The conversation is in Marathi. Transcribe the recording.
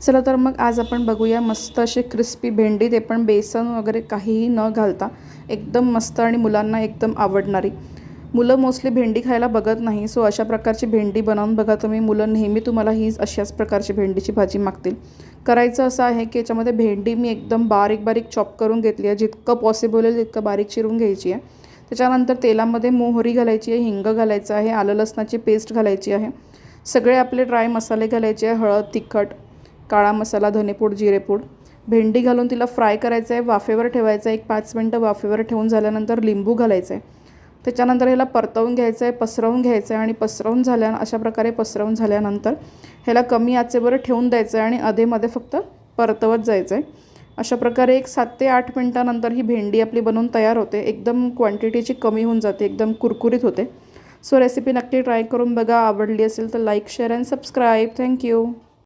चला तर मग आज आपण बघूया मस्त अशी क्रिस्पी भेंडी, ते पण बेसन वगैरे काहीही न घालता एकदम मस्त आणि मुलांना एकदम आवडणारी. मुलं मोस्टली भेंडी खायला बघत नाही, सो अशा प्रकारची भेंडी बनवून बघा तुम्ही. मुलं नेहमी तुम्हाला ही अशाच प्रकारची भेंडीची भाजी मागतील. करायचं असं आहे की याच्यामध्ये भेंडी मी एकदम बारीक बारीक चॉप करून घेतली आहे, जितकं पॉसिबल आहे तितकं बारीक चिरून घ्यायची आहे. त्याच्यानंतर तेलामध्ये मोहरी घालायची आहे, हिंग घालायचं आहे, आलं लसणाची पेस्ट घालायची आहे, सगळे आपले ड्राय मसाले घालायचे आहे, हळद, तिखट, काळा मसाला, धनेपूड, जिरेपूड. भेंडी घालून तिला फ्राय करायचं आहे, वाफेवर ठेवायचं आहे. 1-5 मिनटं वाफेवर ठेवून झाल्यानंतर लिंबू घालायचं आहे. त्याच्यानंतर ह्याला परतवून घ्यायचं आहे, पसरवून घ्यायचं आहे आणि पसरवून अशा प्रकारे पसरवून झाल्यानंतर ह्याला कमी आचेवर ठेवून द्यायचं आहे आणि अधेमध्ये फक्त परतवत जायचं आहे. अशा प्रकारे एक 7 ते 8 मिनटानंतर ही भेंडी आपली बनवून तयार होते. एकदम क्वांटिटीची कमी होऊन जाते, एकदम कुरकुरीत होते. सो रेसिपी नक्की ट्राय करून बघा. आवडली असेल तर like, share and subscribe. Thank you.